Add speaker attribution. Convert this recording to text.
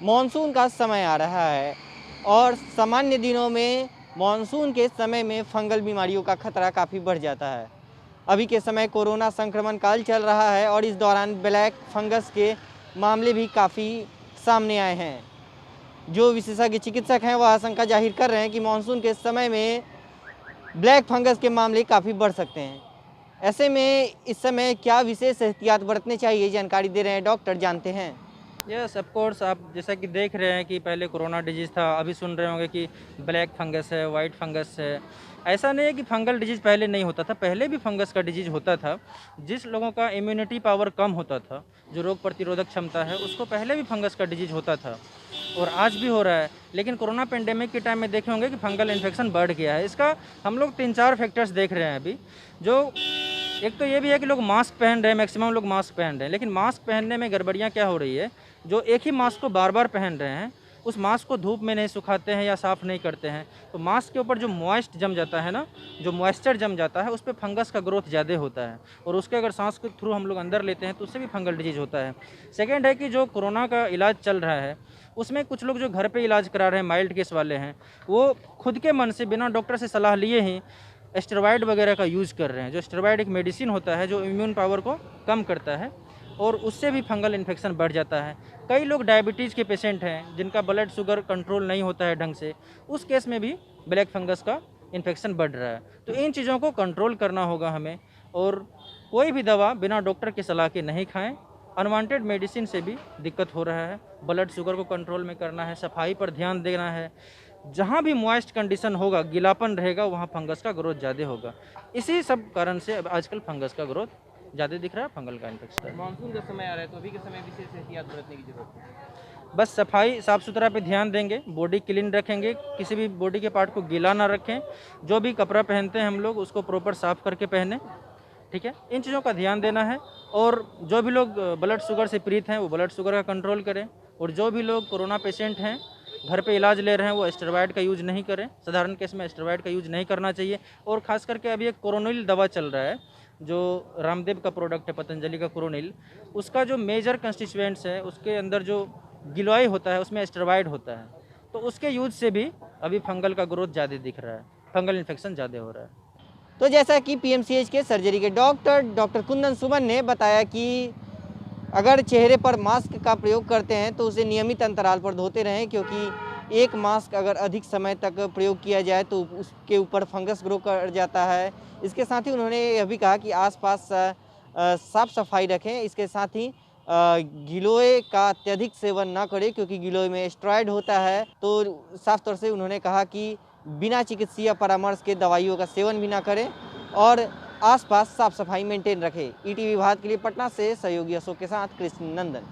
Speaker 1: Monsoon का समय आ रहा है और सामान्य दिनों में मानसून के समय में फंगल बीमारियों का खतरा काफ़ी बढ़ जाता है। अभी के समय कोरोना संक्रमण काल चल रहा है और इस दौरान ब्लैक फंगस के मामले भी काफ़ी सामने आए हैं। जो विशेषज्ञ चिकित्सक हैं वह आशंका जाहिर कर रहे हैं कि मानसून के समय में ब्लैक फंगस के मामले काफ़ी बढ़ सकते हैं। ऐसे में इस समय क्या विशेष एहतियात बरतने चाहिए, जानकारी दे रहे हैं डॉक्टर, जानते हैं।
Speaker 2: Yes of course. आप जैसा कि देख रहे हैं कि पहले कोरोना डिजीज़ था, अभी सुन रहे होंगे कि ब्लैक फंगस है, वाइट फंगस है। ऐसा नहीं है कि फंगल डिजीज़ पहले नहीं होता था, पहले भी फंगस का डिजीज़ होता था। जिस लोगों का इम्यूनिटी पावर कम होता था, जो रोग प्रतिरोधक क्षमता है, उसको पहले भी फंगस का डिजीज़ होता था और आज भी हो रहा है। लेकिन कोरोना पेंडेमिक के टाइम में देखे होंगे कि फंगल इन्फेक्शन बढ़ गया है। इसका हम लोग 3-4 फैक्टर्स देख रहे हैं अभी। जो एक तो ये भी है कि लोग मास्क पहन रहे हैं, मैक्सिमम लोग मास्क पहन रहे हैं, लेकिन मास्क पहनने में गड़बड़ियाँ क्या हो रही है, जो एक ही मास्क को बार-बार पहन रहे हैं, उस मास्क को धूप में नहीं सुखाते हैं या साफ़ नहीं करते हैं, तो मास्क के ऊपर जो मॉइस्ट जम जाता है ना, जो मॉइस्चर जम जाता है, उस पे फंगस का ग्रोथ ज़्यादा होता है और उसके अगर सांस के थ्रू हम लोग अंदर लेते हैं, तो उससे भी फंगल डिजीज़ होता है। सेकंड है कि जो कोरोना का इलाज चल रहा है, उसमें कुछ लोग जो घर पे इलाज करा रहे हैं, माइल्ड केस वाले हैं, वो खुद के मन से बिना डॉक्टर से सलाह लिए ही स्टेरॉइड वगैरह का यूज़ कर रहे हैं। जो स्टेरॉइड एक मेडिसिन होता है जो इम्यून पावर को कम करता है और उससे भी फंगल इन्फेक्शन बढ़ जाता है। कई लोग डायबिटीज़ के पेशेंट हैं जिनका ब्लड शुगर कंट्रोल नहीं होता है ढंग से, उस केस में भी ब्लैक फंगस का इन्फेक्शन बढ़ रहा है। तो इन चीज़ों को कंट्रोल करना होगा हमें और कोई भी दवा बिना डॉक्टर की सलाह के नहीं खाएँ। अनवांटेड मेडिसिन से भी दिक्कत हो रहा है, ब्लड शुगर को कंट्रोल में करना है, सफाई पर ध्यान देना है। जहाँ भी मॉइस्ट कंडीशन होगा, गीलापन रहेगा, वहाँ फंगस का ग्रोथ ज़्यादा होगा। इसी सब कारण से अब आजकल फंगस का ग्रोथ ज़्यादा दिख रहा है, फंगल का इन्फेक्शन।
Speaker 3: मानसून का समय आ रहा है तो अभी के समय विशेष एहतियात बरतने की जरूरत है।
Speaker 2: बस सफाई साफ़-सुथरा पे ध्यान देंगे, बॉडी क्लीन रखेंगे, किसी भी बॉडी के पार्ट को गीला ना रखें। जो भी कपड़ा पहनते हैं हम लोग उसको प्रॉपर साफ़ करके पहनें, ठीक है? इन चीज़ों का ध्यान देना है और जो भी लोग ब्लड शुगर से पीड़ित हैं, वो ब्लड शुगर का कंट्रोल करें और जो भी लोग कोरोना पेशेंट हैं, घर पे इलाज ले रहे हैं, वो स्टेरॉइड का यूज़ नहीं करें। साधारण केस में स्टेरॉइड का यूज़ नहीं करना चाहिए और ख़ास करके अभी एक कोरोनिल दवा चल रहा है, जो रामदेव का प्रोडक्ट है, पतंजलि का कोरोनिल। उसका जो मेजर कंस्टिट्यूएंट्स है, उसके अंदर जो गिलोय होता है, उसमें स्टेरॉइड होता है। तो उसके यूज़ से भी अभी फंगल का ग्रोथ ज़्यादा दिख रहा है, फंगल इन्फेक्शन ज़्यादा हो रहा है।
Speaker 1: तो जैसा कि पीएमसीएच के सर्जरी के डॉक्टर कुंदन सुमन ने बताया कि अगर चेहरे पर मास्क का प्रयोग करते हैं तो उसे नियमित अंतराल पर धोते रहें, क्योंकि एक मास्क अगर अधिक समय तक प्रयोग किया जाए तो उसके ऊपर फंगस ग्रो कर जाता है। इसके साथ ही उन्होंने यह भी कहा कि आसपास साफ सफाई रखें। इसके साथ ही गिलोय का अत्यधिक सेवन ना करें, क्योंकि गिलोय में स्टेरॉइड होता है। तो साफ तौर से उन्होंने कहा कि बिना चिकित्सीय परामर्श के दवाइयों का सेवन भी ना करें और आसपास साफ सफाई मेंटेन रखें। ईटीवी भारत के लिए पटना से सहयोगी अशोक के साथ कृष्ण नंदन।